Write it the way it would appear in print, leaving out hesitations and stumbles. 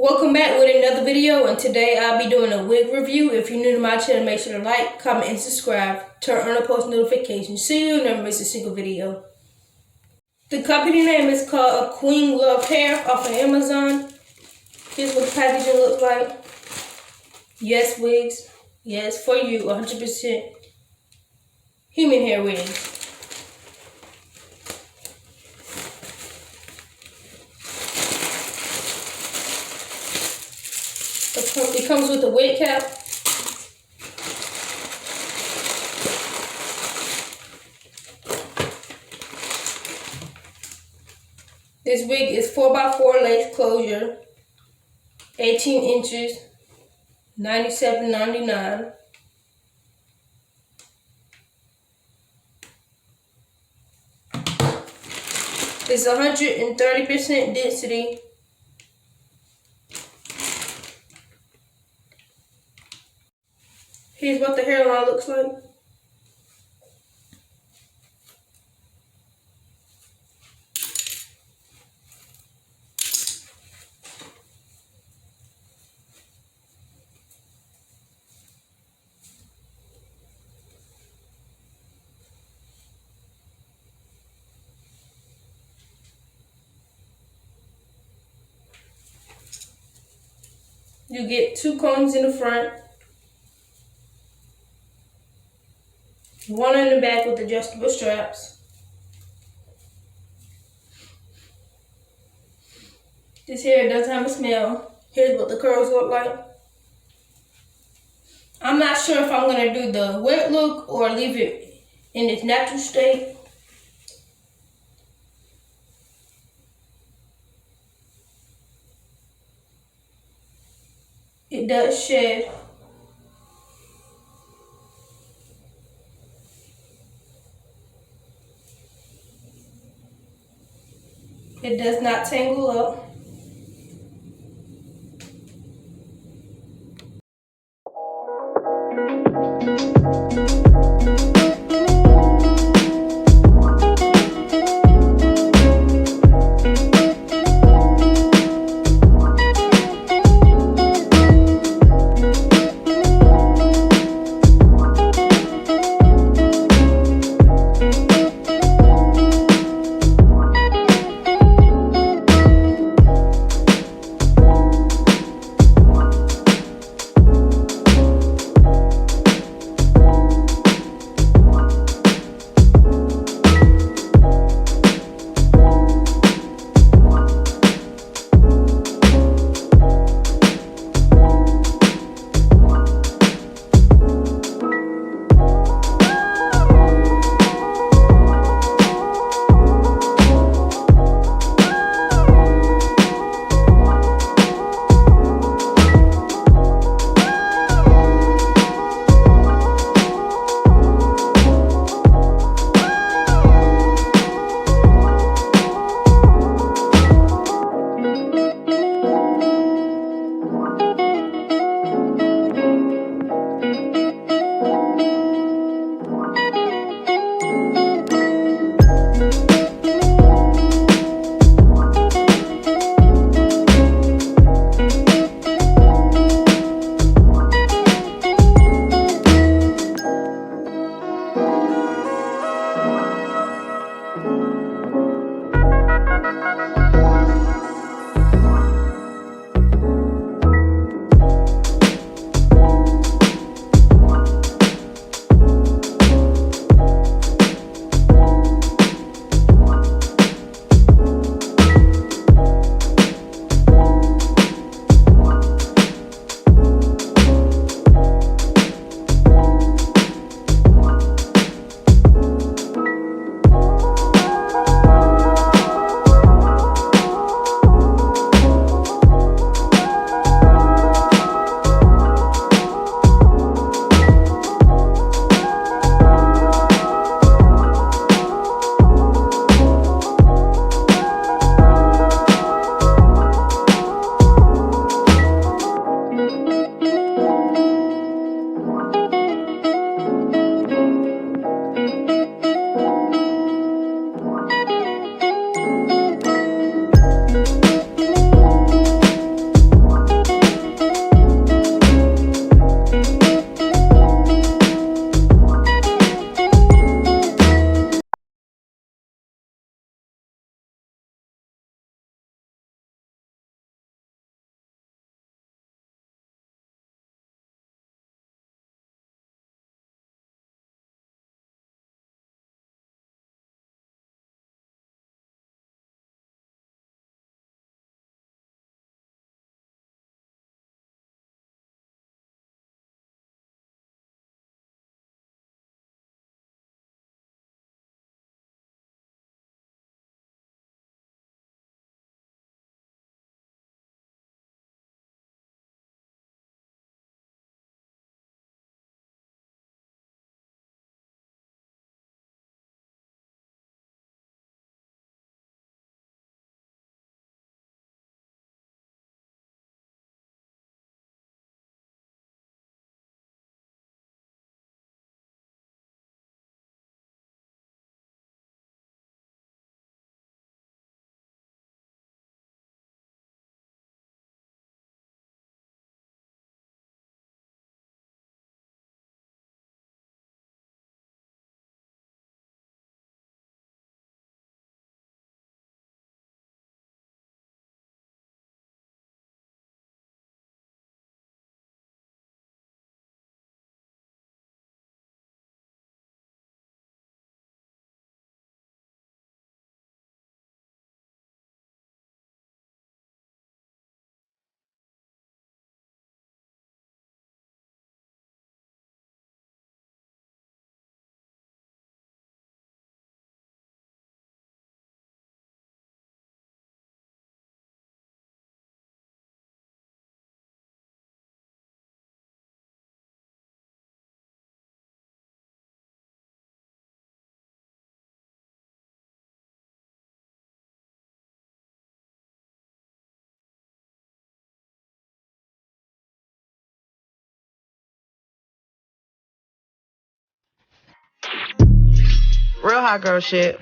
Welcome back with another video, and today I'll be doing a wig review. If you're new to my channel, make sure to like, comment, and subscribe. Turn on the post notifications so you never miss a single video. The company name is called Queen Love Hair off of Amazon. Here's what the packaging looks like. Yes, wigs. Yes, for you, 100% human hair wigs. It comes with a wig cap. This wig is 4x4 lace closure, 18 inches, $97.99. It's 130% density. Here's what the hairline looks like. You get 2 combs in the front, 1 in the back with adjustable straps. This hair doesn't have a smell. Here's what the curls look like. I'm not sure if I'm going to do the wet look or leave it in its natural state. It does shed. It does not tangle up. Real hot girl shit.